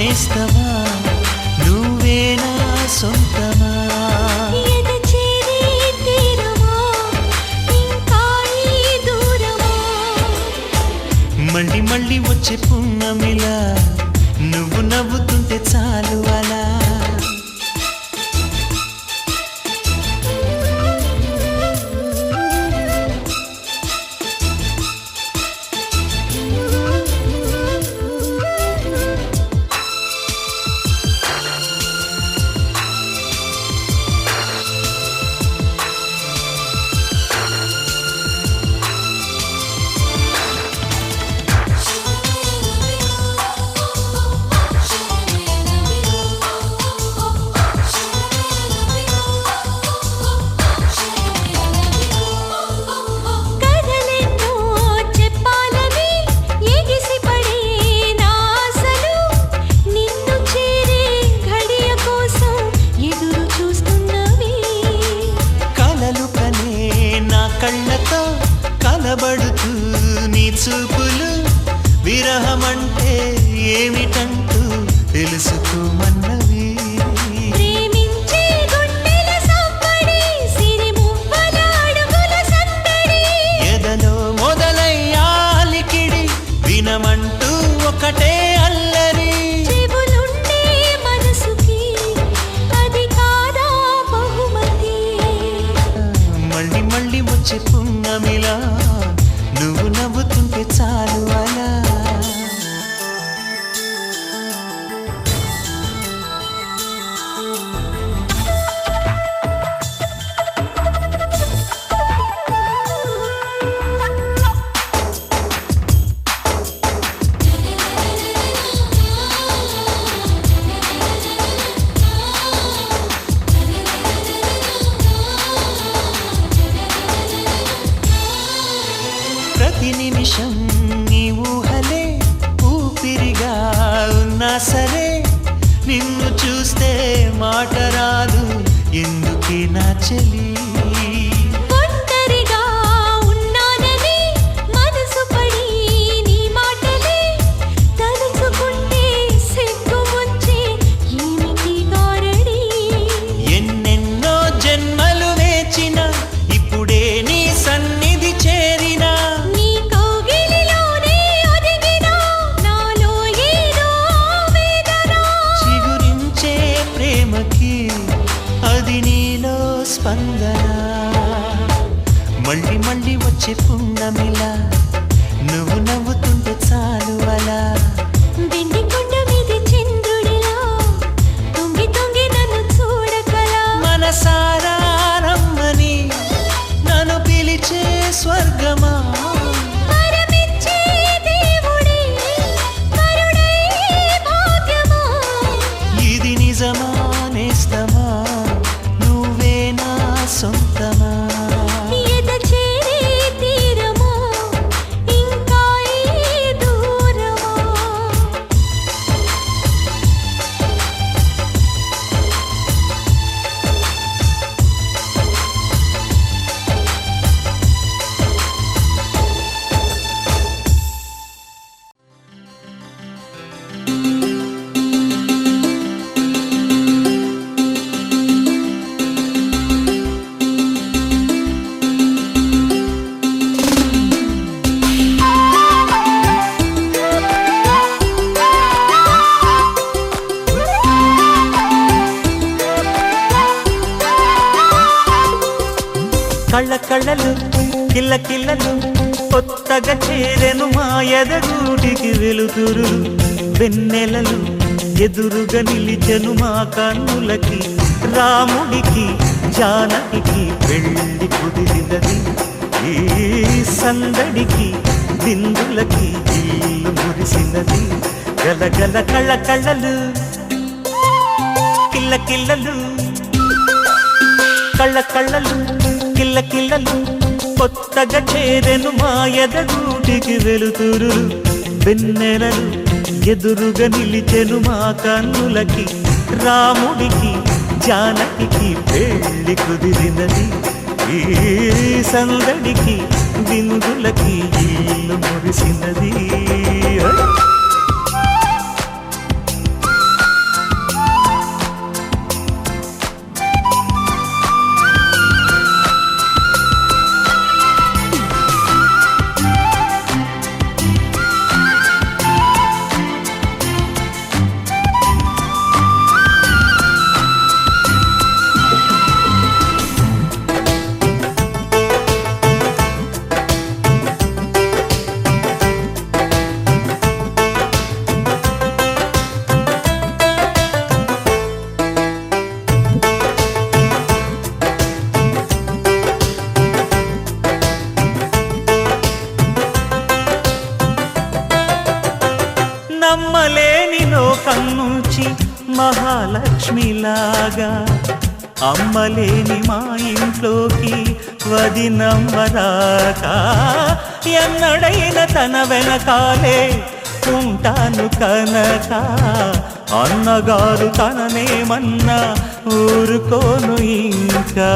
నేస్తమా నువ్వే నా సొంతమా మళ్ళీ మళ్ళీ వచ్చే పున్నమిలా నువ్వు నవ్వుతుంటే చాలు అలా కళ్ళతో కలబడుతూ నీ చూపులు విరహమంటే ఏమిటంటూ తెలుసుకోమన్నవి ఎదలో మొదలయ్యాలికిడి వినమంటూ ఒకటే అల్లరి మళ్ళీ మళ్ళీ వచ్చే పున్నమిలా నువ్వు నవ్వుతుంటే చాలు అలా ప్రతి నిమిషం నీ ఊహలే ఊపిరిగా ఉన్నా సరే నిన్ను చూస్తే మాట రాదు ఎందుకే నా చెలి ఎన్నెన్నో జన్మలు వేచిన ఇప్పుడే నీ సన్నిధి చేరిన చిగురించే ప్రేమకి అది నీలో స్పందన మళ్ళీ మళ్ళీ వచ్చే పున్నమిలా నువ్వు నవ్వుతుంటే చాలు అలా మనసారా రమ్మని నన్ను పిలిచే స్వర్గమా ఇది నిజమా నేస్తమా నువ్వే నా సొంతమా కళ్ళ కళ్ళలు కిల్ల కిల్లలు కొత్తగా చేరెను మా ఎదగూటికి వెలుతురు వెన్నెలలు ఎదురుగా నిలిచెను మా కన్నులకి రాముడికి జానకి పెళ్ళి కుదిరినది ఈ సందడికి బిందులకి ఇల్లు మురిసినది గలగల కళ్ళ కళ్ళలు కిల్ల కిల్లలు కళ్ళ కళ్ళలు కిల్ల కిల్లలు కొత్తగా చేరెను మా ఎదగూటికి వెలుతురు వెన్నెలలు ఎదురుగా నిలిచెను మా కన్నులకి రాముడికి జానకి పెళ్ళి కుదిరినది ఈ సందడికి బిందులకి ఇల్లు మురిసినది లోకం నుంచి మహాలక్ష్మిలాగా అమ్మలేని మా ఇంట్లోకి వదినమ్మరాక ఎన్నడైన తన వెనకాలే ఉంటాను కనక అన్నగారు తననేమన్నా ఊరుకోను ఇంకా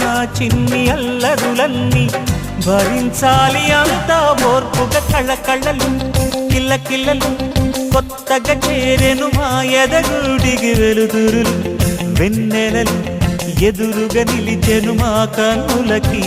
నా చిన్ని అల్లరులన్నీ భరించాలి అంతా ఓర్పుగా కళ్ళకళ్ళలు కిల్లకిల్లలు కొత్తగా చేరెను మా ఎదగుడికి వెలుతురులు వెన్నెలలు ఎదురుగా నిలిచెను మా కన్నులకి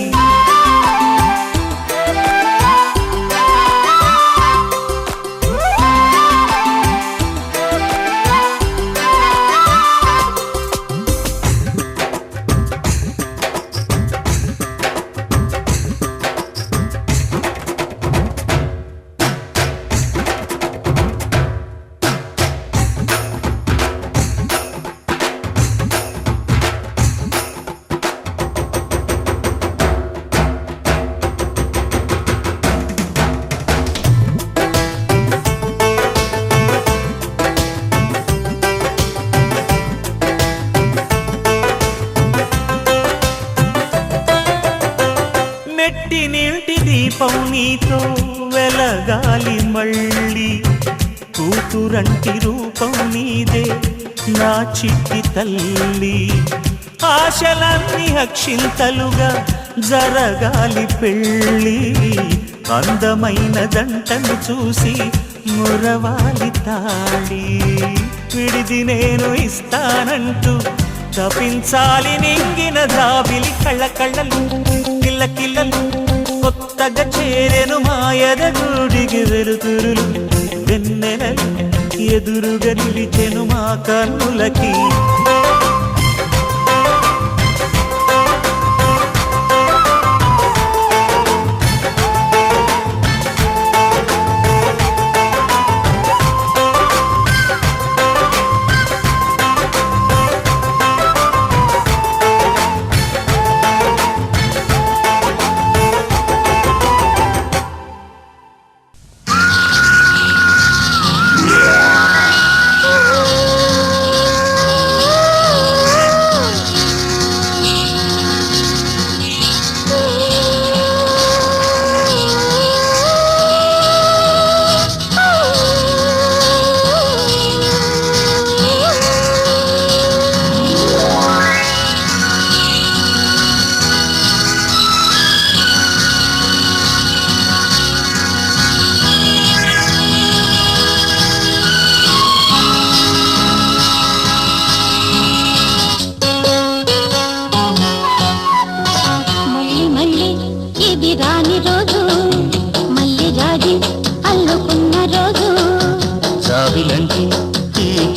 నెట్టినింటి దీపం నీతో వెలగాలి మళ్ళీ కూతురంటి రూపం నీదే నా చిట్టి తల్లి ఆశలన్నీ అక్షింతలుగా జరగాలి పెళ్ళి అందమైన జంటను చూసి మురవాలి తాళి విడిది నేను ఇస్తానంటూ తపించాలి నింగిన జాబిలి కళ్ళకళ్ళలు కిల్లకిల్లలు కొత్తగా చేరెను మా ఎదగుడికి వెలుతురులు వెన్నెలలు ఎదురుగా నిలిచెను మా కన్నులకి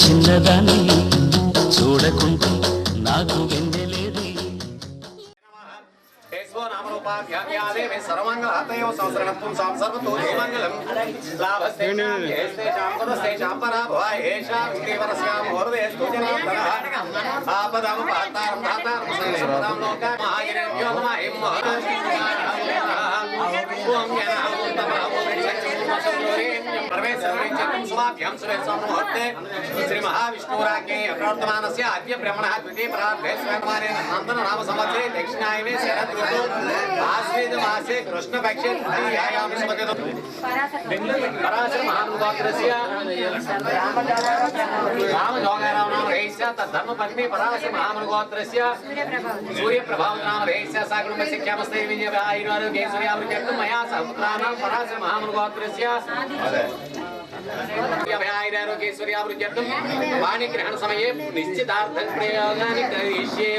చిన్నదాన్ని చూడకుంటే నాకు వెన్నెలేదు श्री महाविष्णुराज्ञे प्रवर्तमानस्य अद्य ब्रह्मणः द्वितीय प्रार्थे स्वर्णमाने नन्दन नाम संवत्सरे दक्षिणायने शरद ऋतु आश्वेज मासे कृष्णपक्षे तृतीयायां सुमतितो पराशर महानुभावस्य रामजोगाराम नाम रेस्य तद्धर्मपत्नी पराशर महानुभावस्य सूर्यप्रभाव नाम रेस्य सागरं शिक्षामस्ते विजय आयुर्वारोग्ये सूर्यावृत्यर्थं मया सहपुत्राणां पराशर महानुभावस्य आरोग्येश्वर्यावृत्यर्थं वाणिग्रहण समये निश्चितार्थं प्रयोगानि करिष्ये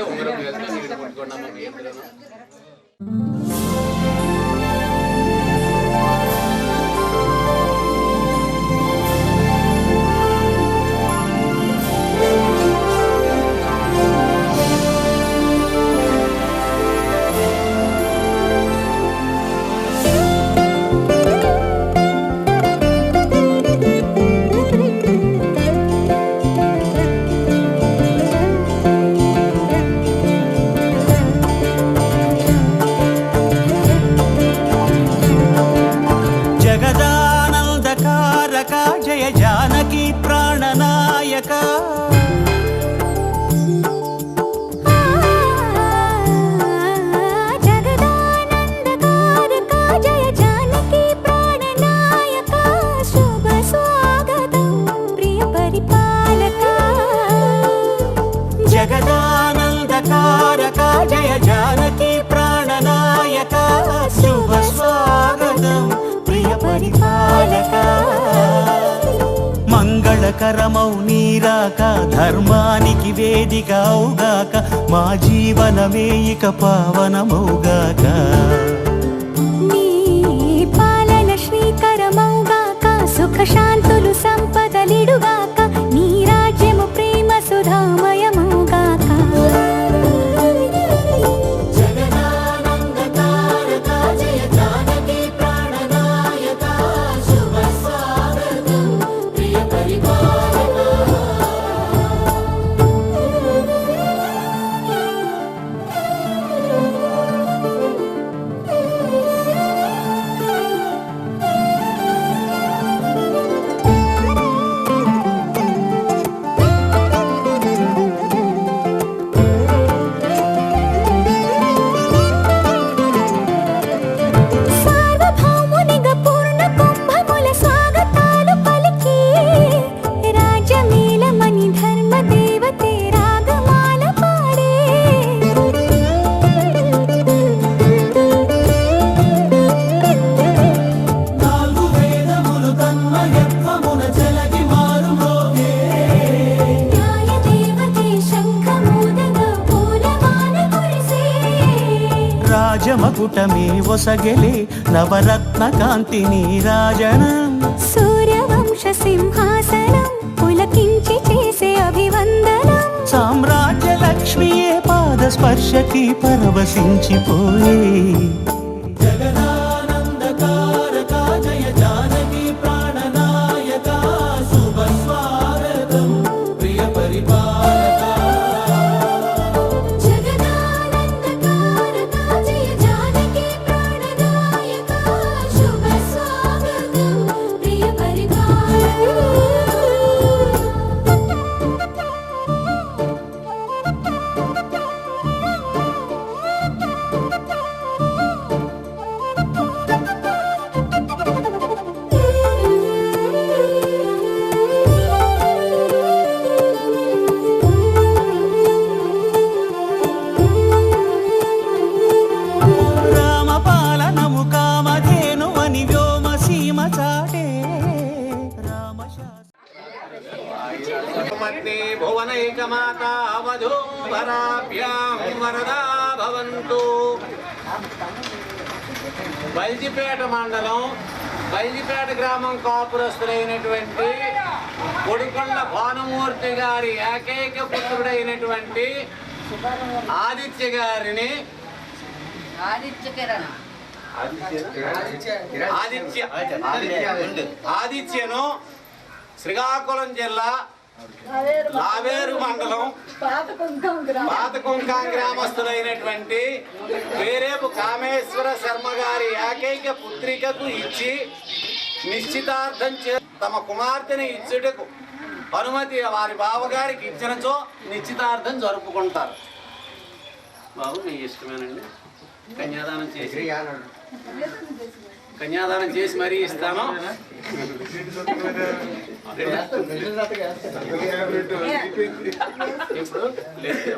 పరిపాలక జగదానందకారక జయ జానకి ప్రాణనాయక శుభ స్వాగతం ప్రియ పరిపాలక మంగళకరమౌ నీరాక ధర్మానికి వేదిక అవుగాక మా జీవనమే ఇక పావనమౌగాక నీ పాలన శ్రీకరమౌగాక సుఖ శాంతులు సంపదలిడుగాక నీ రాజ్యము ప్రేమ సుధామయమౌగాక జగదానందకారక జయ జానకి ప్రాణనాయక శుభ స్వాగతం ప్రియ పరిపాలక సార్వభౌమునిగా పూర్ణ కుంభముల స్వాగతాలు పలికి రాజమేళమణి ధర్మ దేవతే రాగమాల పాడే నాలుగు వేదములు తన్మయత్వమున జలగి మారు మోగే న్యాయ దేవతే శంఖమూదగా పూలమాల కురిసే రాజమకుటమే ఒసగెలే నవరత్న కాంతి నీరాజనం సూర్యవంశ సింహాసనం పులకించి చేసే అభివందనం సామ్రాజ్య లక్ష్మియే పాద స్పర్శకి పరవశించిపోయే జగదానందకారక జయ జానకి ప్రాణనాయక శుభ స్వాగతం ప్రియ పరిపాలక జగదానందకారక జయ జానకి ప్రాణనాయక శుభ స్వాగతం ప్రియ రామపాలనము కామధేను అని వ్యోమ సీమ చాటే మత్తే భువనైకమాత వధూవరాభ్యాం వరదా భవంతు. బల్జిపేట మండలం బల్జిపేట గ్రామం కాపురస్తులైనటువంటి కొడుకొండ భానుమూర్తి గారి ఏకైక పుత్రుడైనటువంటి ఆదిత్య గారిని ఆదిత్యను శ్రీకాకుళం జిల్లా లావేరు మండలం పాతకుంకాం గ్రామస్తులైనటువంటి వేరేపు కామేశ్వర శర్మ గారి ఏకైక పుత్రికకు ఇచ్చి నిశ్చితార్థం తమ కుమార్తెని ఇచ్చుటకు అనుమతి వారి బావగారికి ఇచ్చినచో నిశ్చితార్థం జరుపుకుంటారు. బాబు మీ ఇష్టమేనండి. కన్యాదానం చేసి మరీ ఇస్తాను. ఇప్పుడు లేదు.